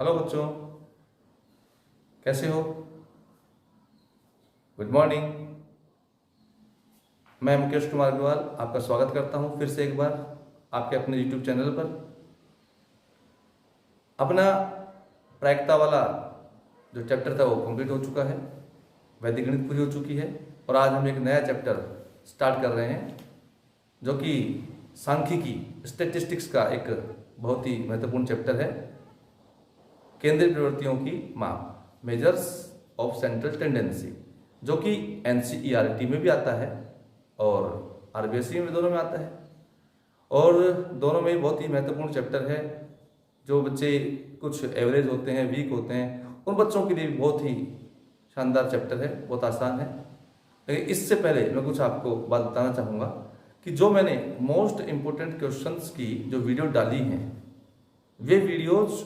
Hello बच्चों, कैसे हो? Good morning. मैं मुकेश कुमार अग्रवाल आपका स्वागत करता हूं फिर से एक बार आपके अपने यूट्यूब चैनल पर। अपना प्रायिकता वाला जो चैप्टर था वो कंप्लीट हो चुका है, वैदिक गणित पूरी हो चुकी है और आज हम एक नया चैप्टर स्टार्ट कर रहे हैं जो कि सांख्यिकी स्टैटिस्टिक्स का एक बहुत ही महत्वपूर्ण चैप्टर है। केंद्रीय प्रवृत्तियों की माप, मेजर्स ऑफ सेंट्रल टेंडेंसी, जो कि एनसीईआरटी में भी आता है और आरबीएसई में, दोनों में आता है और दोनों में बहुत ही महत्वपूर्ण चैप्टर है। जो बच्चे कुछ एवरेज होते हैं, वीक होते हैं, उन बच्चों के लिए बहुत ही शानदार चैप्टर है, बहुत आसान है। लेकिन इससे पहले मैं कुछ आपको बात बताना चाहूँगा कि जो मैंने मोस्ट इम्पोर्टेंट क्वेश्चंस की जो वीडियो डाली हैं, वे वीडियोज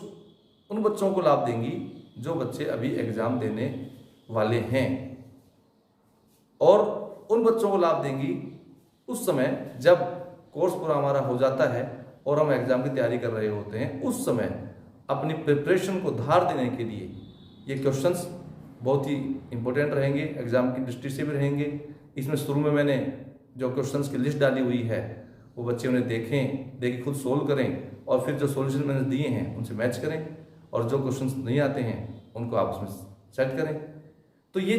उन बच्चों को लाभ देंगी जो बच्चे अभी एग्ज़ाम देने वाले हैं और उन बच्चों को लाभ देंगी उस समय जब कोर्स पूरा हमारा हो जाता है और हम एग्ज़ाम की तैयारी कर रहे होते हैं। उस समय अपनी प्रिपरेशन को धार देने के लिए ये क्वेश्चंस बहुत ही इम्पोर्टेंट रहेंगे, एग्ज़ाम की दृष्टि से भी रहेंगे। इसमें शुरू में मैंने जो क्वेश्चंस की लिस्ट डाली हुई है वो बच्चे उन्हें देखें, खुद सोल्व करें और फिर जो सॉल्यूशन मैंने दिए हैं उनसे मैच करें और जो क्वेश्चंस नहीं आते हैं उनको आप उसमें सेट करें। तो ये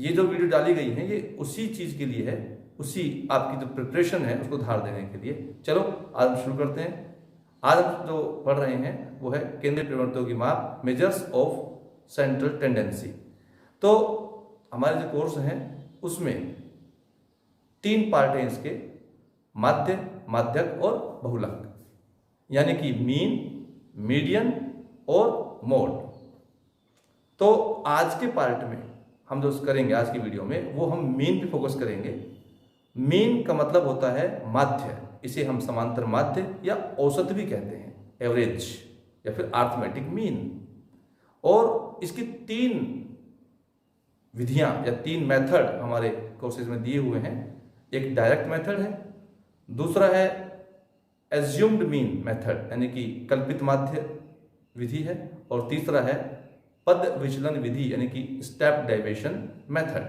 जो वीडियो डाली गई है ये उसी चीज़ के लिए है, उसी आपकी जो प्रिपरेशन है उसको धार देने के लिए। चलो आज हम शुरू करते हैं। आज हम जो पढ़ रहे हैं वो है केंद्रीय प्रवृत्तियों की माप, मेजर्स ऑफ सेंट्रल टेंडेंसी। तो हमारे जो कोर्स हैं उसमें 3 पार्ट हैं इसके, माध्य, माध्यक और बहुलक, यानी कि मीन, मीडियन और मोड। तो आज के पार्ट में हम जो करेंगे, आज की वीडियो में, वो हम मीन पे फोकस करेंगे। मीन का मतलब होता है माध्य, इसे हम समांतर माध्य या औसत भी कहते हैं, एवरेज या फिर अरिथमेटिक मीन। और इसकी 3 विधियां या 3 मेथड हमारे कोर्सेज में दिए हुए हैं। एक डायरेक्ट मेथड है, दूसरा है एज्यूम्ड मीन मेथड यानी कि कल्पित माध्य विधि है, और तीसरा है पद विचलन विधि यानी कि स्टेप डेविएशन मेथड।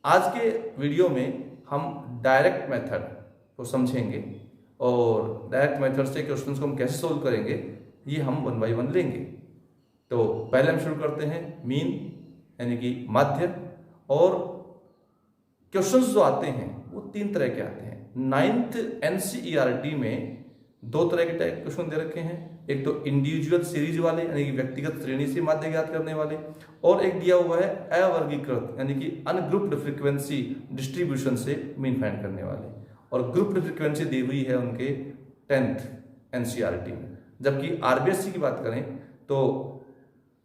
आज के वीडियो में हम डायरेक्ट मेथड को समझेंगे और डायरेक्ट मेथड से क्वेश्चंस को हम कैसे सोल्व करेंगे ये हम 1 बाय 1 लेंगे। तो पहले हम शुरू करते हैं मीन यानी कि माध्य। और क्वेश्चंस जो आते हैं वो 3 तरह के आते हैं। 9th एनसीईआरटी में 2 तरह के टाइप क्वेश्चन दे रखे हैं। एक तो इंडिविजुअल सीरीज वाले यानी कि व्यक्तिगत श्रेणी से माध्य ज्ञात करने वाले, और एक दिया हुआ है अवर्गीकृत यानी कि अनग्रुप्ड फ्रीक्वेंसी डिस्ट्रीब्यूशन से मीन फाइंड करने वाले, और ग्रुप्ड फ्रीक्वेंसी दी हुई है उनके 10th एनसीईआरटी में। जबकि आरबीएसई की बात करें तो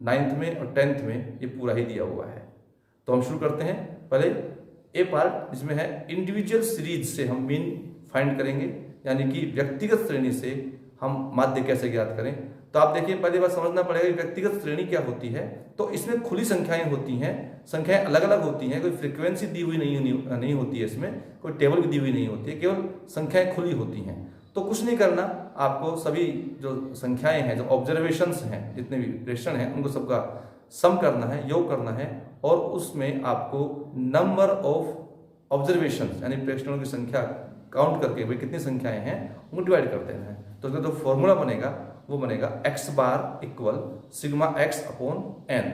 9th में और 10th में ये पूरा ही दिया हुआ है। तो हम शुरू करते हैं। पहले ए पार्ट जिसमें है इंडिविजुअल सीरीज से हम मीन फाइंड करेंगे, यानी कि व्यक्तिगत श्रेणी से हम माध्य कैसे ज्ञात करें। तो आप देखिए, पहली बात समझना पड़ेगा कि व्यक्तिगत श्रेणी क्या होती है। तो इसमें खुली संख्याएं होती हैं, संख्याएं अलग अलग होती हैं, कोई फ्रीक्वेंसी दी हुई नहीं होती है, इसमें कोई टेबल भी दी हुई नहीं होती है, केवल संख्याएं खुली होती हैं। तो कुछ नहीं करना, आपको सभी जो संख्याएं हैं, जो ऑब्जर्वेशंस हैं, जितने भी प्रेक्षण हैं, उनको सबका सम करना है, योग करना है, और उसमें आपको नंबर ऑफ ऑब्जर्वेशंस यानी प्रेक्षणों की संख्या काउंट करके भाई कितनी संख्याएं हैं उनको डिवाइड कर देना है। तो उसका जो फॉर्मूला बनेगा वो बनेगा x bar equal sigma x upon n।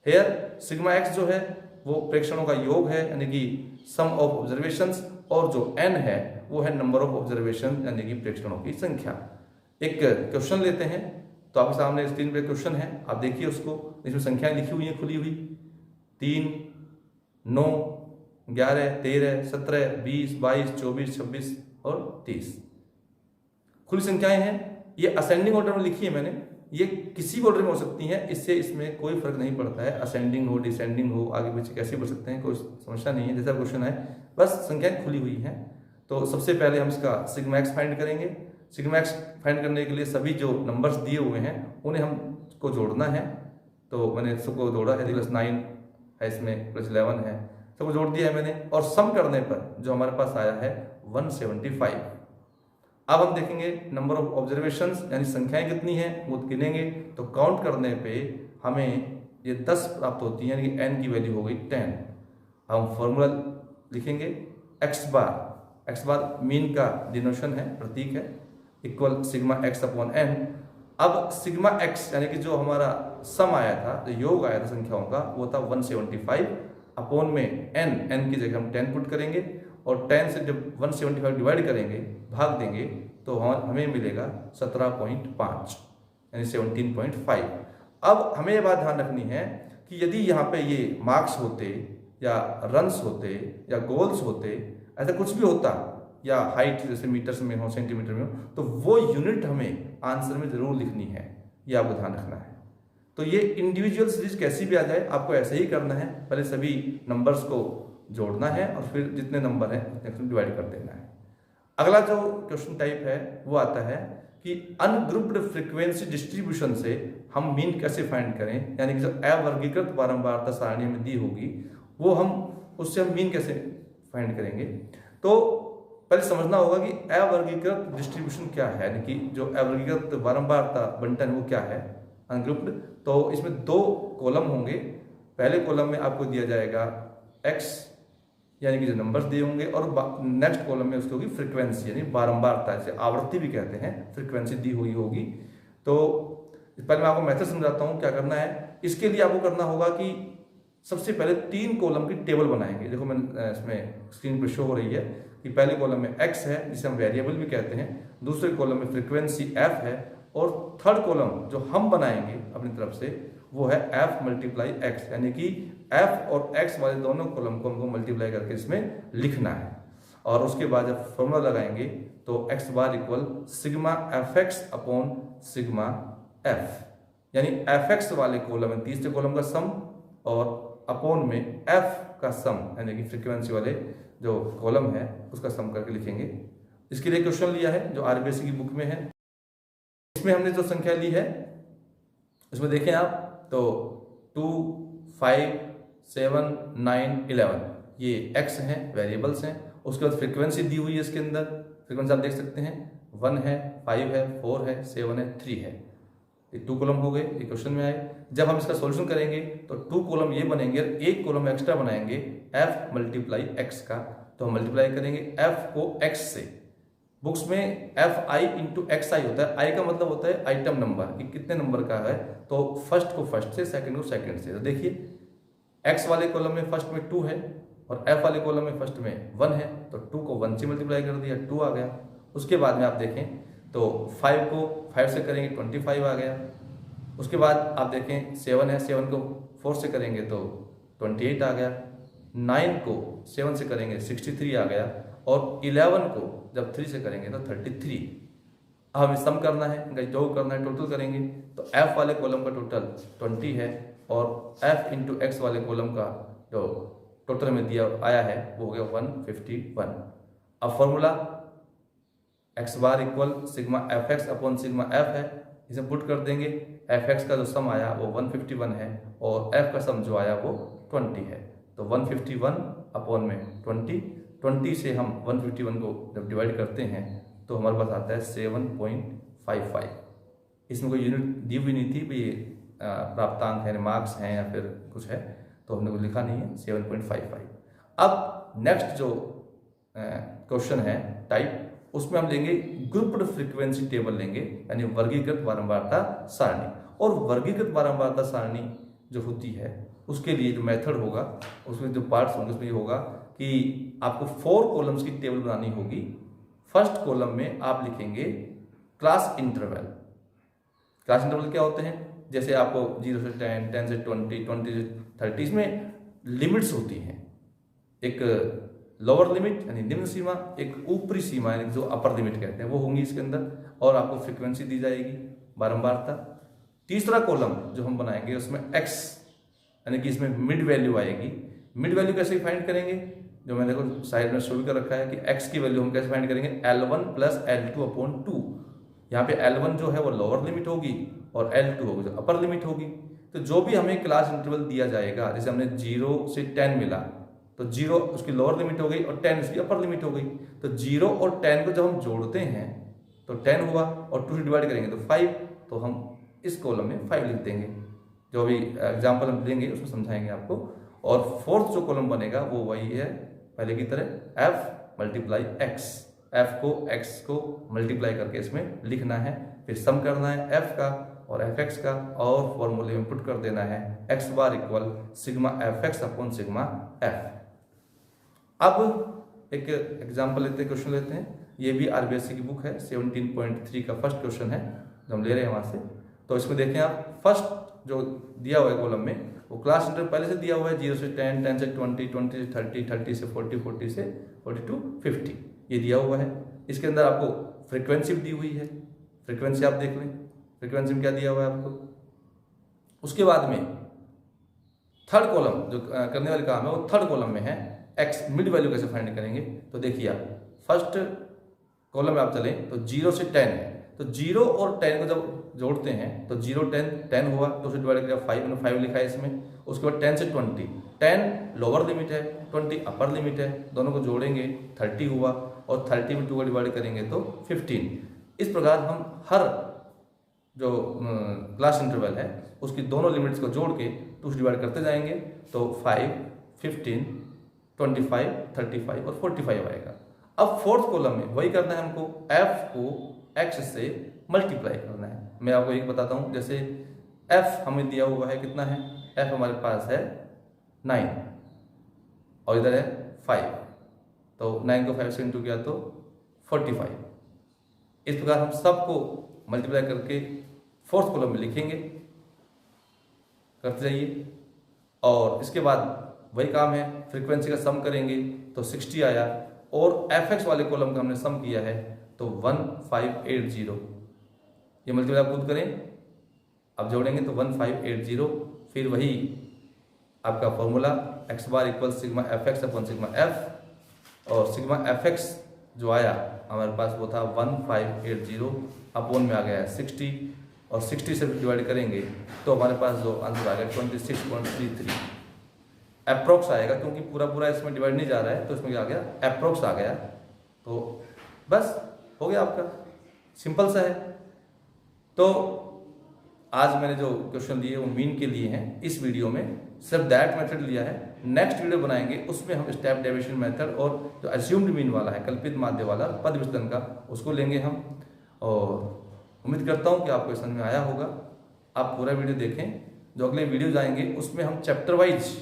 Here sigma x जो है वो प्रेक्षणों का योग है यानी कि सम ऑफ ऑब्जर्वेशंस, और जो n है वो है नंबर ऑफ ऑब्जर्वेशन यानी कि प्रेक्षणों की संख्या। एक क्वेश्चन लेते हैं, तो आपके सामने स्क्रीन पे क्वेश्चन है, आप देखिए उसको। इसमें संख्याएं लिखी हुई हैं खुली हुई, 3, 9, 11, 13, 17, 20, 22, 24, 26 और 30 खुली संख्याएं हैं। ये असेंडिंग ऑर्डर में लिखी है मैंने, ये किसी भी ऑर्डर में हो सकती हैं, इससे इसमें कोई फर्क नहीं पड़ता है। असेंडिंग हो, डिसेंडिंग हो, आगे पीछे कैसे बढ़ सकते हैं, कोई समस्या नहीं है। जैसा क्वेश्चन है बस संख्याएं खुली हुई हैं। तो सबसे पहले हम इसका सिग्मा एक्स फाइंड करेंगे। सिग्मा एक्स फाइंड करने के लिए सभी जो नंबर्स दिए हुए हैं उन्हें हमको जोड़ना है। तो मैंने सबको जोड़ा है, +9 है, इसमें +11 है, सबको जोड़ दिया है मैंने। और सम करने पर जो हमारे पास आया है 175। अब हम देखेंगे नंबर ऑफ ऑब्जर्वेशंस, यानी संख्याएं कितनी हैं वो गिनेंगे। तो काउंट करने पे हमें ये 10 प्राप्त होती है, यानी कि n की वैल्यू हो गई 10। हम फॉर्मूला लिखेंगे x बार मीन का डिनोशन है, प्रतीक है, equal sigma x upon n। अब सिग्मा x यानी कि जो हमारा सम आया था, जो योग आया था संख्याओं का, वो था 175 अपॉन में n की जगह हम 10 पुट करेंगे और 10 से जब 175 डिवाइड करेंगे, भाग देंगे, तो हमें मिलेगा 17.5 यानी 17.5। अब हमें ये बात ध्यान रखनी है कि यदि यहाँ पे ये मार्क्स होते या रन्स होते या गोल्स होते, ऐसा कुछ भी होता, या हाइट जैसे मीटर्स में हो, सेंटीमीटर में हो, तो वो यूनिट हमें आंसर में जरूर लिखनी है, ये आपको ध्यान रखना है। तो ये इंडिविजुअल सीरीज कैसी भी आ जाए, आपको ऐसे ही करना है, पहले सभी नंबर्स को जोड़ना है और फिर जितने नंबर हैं उतने डिवाइड कर देना है। अगला जो क्वेश्चन टाइप है वो आता है कि अनग्रुप्ड फ्रीक्वेंसी डिस्ट्रीब्यूशन से हम मीन कैसे फाइंड करें, यानी कि जो अवर्गीकृत बारंबारता सारणी में दी होगी वो हम उससे हम मीन कैसे फाइंड करेंगे। तो पहले समझना होगा कि अवर्गीकृत डिस्ट्रीब्यूशन क्या है, यानी कि जो अवर्गीकृत बारंबारता बंटन वो क्या है अनग्रुप्ड। तो इसमें 2 कॉलम होंगे। पहले कॉलम में आपको दिया जाएगा x यानी कि जो नंबर्स दिए होंगे, और नेक्स्ट कॉलम में उसकी होगी फ्रीक्वेंसी यानी बारंबारता, जैसे आवृत्ति भी कहते हैं, फ्रीक्वेंसी दी हुई होगी। तो पहले मैं आपको मेथड समझाता हूँ क्या करना है। इसके लिए आपको करना होगा कि सबसे पहले 3 कॉलम की टेबल बनाएंगे। देखो मैं इसमें स्क्रीन पर शो हो रही है कि पहले कॉलम में x है जिसे हम वेरिएबल भी कहते हैं, दूसरे कॉलम में फ्रीक्वेंसी f है, और थर्ड कॉलम जो हम बनाएंगे अपनी तरफ से वो है f मल्टीप्लाई x, यानी कि f और x वाले दोनों कॉलम को हमको मल्टीप्लाई करके इसमें लिखना है। और उसके बाद जब फॉर्मूला लगाएंगे तो x bar equal sigma fx upon sigma f, यानी fx वाले कॉलम में तीसरे कॉलम का सम और अपॉन में f का सम, यानी कि फ्रीक्वेंसी वाले जो कॉलम है उसका सम करके लिखेंगे। इसके लिए क्वेश्चन लिया है जो आरबीएससी की बुक में है। इसमें हमने जो संख्या ली है इसमें देखें आप तो 2, 5, 7, 9, 11 ये x हैं, वेरिएबल्स हैं। उसके बाद फ्रीक्वेंसी दी हुई है, इसके अंदर फ्रीक्वेंसी आप देख सकते हैं 1 है, 5 है, 4 है, 7 है, 3 है। ये 2 कॉलम हो गए, ये क्वेश्चन में आए। जब हम इसका सॉल्यूशन करेंगे तो 2 कॉलम ये बनेंगे और 1 कॉलम एक्स्ट्रा बनाएंगे f मल्टीप्लाई x का। तो हम मल्टीप्लाई करेंगे f को x से। बुक्स में fi इंटू xi होता है। i का मतलब होता है आइटम नंबर, कि कितने नंबर का है। तो फर्स्ट को फर्स्ट से, सेकंड को सेकंड से। तो देखिए x वाले कॉलम में फर्स्ट में 2 है और f वाले कॉलम में फर्स्ट में 1 है, तो 2 को 1 से मल्टीप्लाई कर दिया, 2 आ गया। उसके बाद में आप देखें तो 5 को 5 से करेंगे 25 आ गया। उसके बाद आप देखें 7 है, 7 को 4 से करेंगे तो 28 आ गया। 9 को 7 से करेंगे 63 आ गया, और 11 को जब 3 से करेंगे तो 33। अब हमें सम करना है, इनका जो करना है टोटल करेंगे। तो f वाले कॉलम का टोटल 20 है और f इंटू एक्स वाले कॉलम का जो टोटल में दिया आया है वो हो गया 151। अब formula x bar equal sigma f x upon sigma f है, इसे पुट कर देंगे। एफ एक्स का जो सम आया वो 151 है और f का सम जो आया वो 20 है। तो 151 अपॉन में 20 से हम 151 को जब डिवाइड करते हैं तो हमारे पास आता है 7.55। इसमें कोई यूनिट दी हुई नहीं थी भी प्राप्तांक है, मार्क्स हैं या फिर कुछ है, तो हमने कुछ लिखा नहीं है, 7.55। अब नेक्स्ट जो क्वेश्चन है टाइप, उसमें हम लेंगे ग्रुप्ड फ्रीक्वेंसी टेबल लेंगे, यानी वर्गीकृत बारंबारता सारणी। और वर्गीकृत बारंबारता सारणी जो होती है उसके लिए जो मेथड होगा, उसमें जो पार्ट्स होंगे उसमें ये होगा कि आपको 4 कॉलम्स की टेबल बनानी होगी। फर्स्ट कॉलम में आप लिखेंगे क्लास इंटरवल। क्लास इंटरवल क्या होते हैं, जैसे आपको 0 से 10, 10 से 20, 20 से 30, इसमें लिमिट्स होती हैं। एक लोअर लिमिट यानी निम्न सीमा, एक ऊपरी सीमा यानी जो अपर लिमिट कहते हैं वो होंगी इसके अंदर, और आपको फ्रीक्वेंसी दी जाएगी, बारंबारता। तीसरा कॉलम जो हम बनाएंगे उसमें x यानी कि इसमें मिड वैल्यू आएगी। मिड वैल्यू कैसे फाइंड करेंगे, जो मैंने देखो साइड में शो कर रखा है कि x की वैल्यू हम कैसे फाइंड करेंगे, L1 प्लस L2 अपॉन 2। यहाँ पे L1 जो है वो लोअर लिमिट होगी और L2 होगी जो अपर लिमिट होगी। तो जो भी हमें क्लास इंटरवल दिया जाएगा, जैसे हमने 0 से 10 मिला तो 0 उसकी लोअर लिमिट हो गई और 10 उसकी अपर लिमिट हो गई। तो 0 और 10 को जब हम जोड़ते हैं तो 10 हुआ, और 2 से डिवाइड करेंगे तो 5, तो हम इस कॉलम में 5 लिख देंगे। जो भी एग्जाम्पल हम देंगे उसमें समझाएंगे आपको। और फोर्थ जो कॉलम बनेगा वो वही है पहले की तरह, f मल्टीप्लाई x। f को x को मल्टीप्लाई करके इसमें लिखना है, फिर सम करना है f का और fx का, और फॉर्मूले में पुट कर देना है x bar equal sigma fx upon sigma f। अब एक एग्जाम्पल लेते हैं, क्वेश्चन लेते हैं। ये भी आरबीएससी की बुक है, 17.3 का फर्स्ट क्वेश्चन है जो हम ले रहे हैं वहाँ से। तो इसमें देखें आप, फर्स्ट जो दिया हुआ है कॉलम में वो क्लास इंटरवल पहले से दिया हुआ है, 0 से 10, 10 से 20, 20 से 30, 30 से 40, 40 से 42, 50 ये दिया हुआ है। इसके अंदर आपको फ्रीक्वेंसी भी दी हुई है, फ्रीक्वेंसी आप देख लें, फ्रीक्वेंसी में क्या दिया हुआ है आपको। उसके बाद में थर्ड कॉलम जो करने वाले काम है वो थर्ड कॉलम में है, एक्स मिड वैल्यू कैसे फाइंड करेंगे। तो देखिए आप फर्स्ट कॉलम में आप चलें तो 0 से 10 है, तो 0 और 10 को जब जोड़ते हैं तो 0 10 10 हुआ, तो उसे डिवाइड किया 5, मैंने 5 लिखा है इसमें। उसके बाद 10 से 20, 10 लोअर लिमिट है, 20 अपर लिमिट है, दोनों को जोड़ेंगे 30 हुआ, और 30 में 2 को डिवाइड करेंगे तो 15। इस प्रकार हम हर जो क्लास इंटरवल है उसकी दोनों लिमिट्स को जोड़ के 2 से डिवाइड करते जाएंगे, तो 5, 15, 25, 35 और 45 आएगा। अब फोर्थ कॉलम में वही करना है हमको, f को x से मल्टीप्लाई करना है। मैं आपको एक बताता हूँ, जैसे f हमें दिया हुआ है कितना है, f हमारे पास है 9 और इधर है 5, तो 9 को 5 से इंटू किया तो 45। इस प्रकार हम सबको मल्टीप्लाई करके फोर्थ कॉलम में लिखेंगे, करते जाइए। और इसके बाद वही काम है, फ्रीक्वेंसी का सम करेंगे तो 60 आया, और fx वाले कॉलम का हमने सम किया है तो 1580। ये मल्टीप्लाई आप खुद करें, अब जोड़ेंगे तो 1580, फिर वही आपका formula x bar equal sigma fx upon sigma f, और सिग्मा fx जो आया हमारे पास वो था 1580, अपॉन में आ गया है 60, और 60 से डिवाइड करेंगे तो हमारे पास जो आंसर आ गया 26.33 अप्रोक्स आएगा, क्योंकि पूरा पूरा इसमें डिवाइड नहीं जा रहा है तो इसमें क्या आ गया, अप्रोक्स आ गया। तो बस हो गया आपका, सिंपल सा है। तो आज मैंने जो क्वेश्चन लिए वो मीन के लिए हैं, इस वीडियो में सिर्फ दैट मेथड लिया है। नेक्स्ट वीडियो बनाएंगे उसमें हम स्टेप डेविएशन मेथड और जो अज्यूम्ड मीन वाला है, कल्पित माध्य वाला पद विचलन का, उसको लेंगे हम। और उम्मीद करता हूँ कि आपको समझ में आया होगा। आप पूरा वीडियो देखें, जो अगले वीडियो जाएंगे उसमें हम चैप्टर वाइज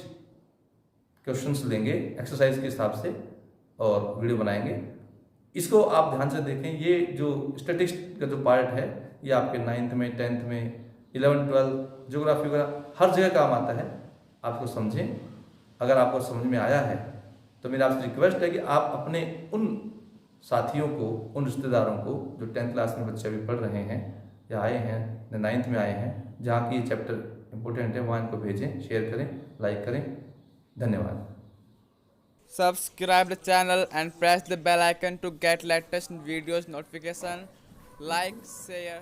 क्वेश्चंस लेंगे एक्सरसाइज के हिसाब से और वीडियो बनाएंगे। इसको आप ध्यान से देखें, ये जो स्टैटिस्टिक्स का जो पार्ट है ये आपके 9th में, 10th में, 11th, 12th, ज्योग्राफी वगैरह हर जगह काम आता है, आपको समझें। अगर आपको समझ में आया है तो मेरी आपसे रिक्वेस्ट है कि आप अपने उन साथियों को, उन रिश्तेदारों को जो 10th क्लास में बच्चे अभी पढ़ रहे हैं या आए हैं, 9th में आए हैं, जहाँ की ये चैप्टर इंपॉर्टेंट है वहाँ इनको भेजें, शेयर करें, लाइक करें। धन्यवाद। Subscribe the channel and press the bell icon to get latest videos notification. Like, share.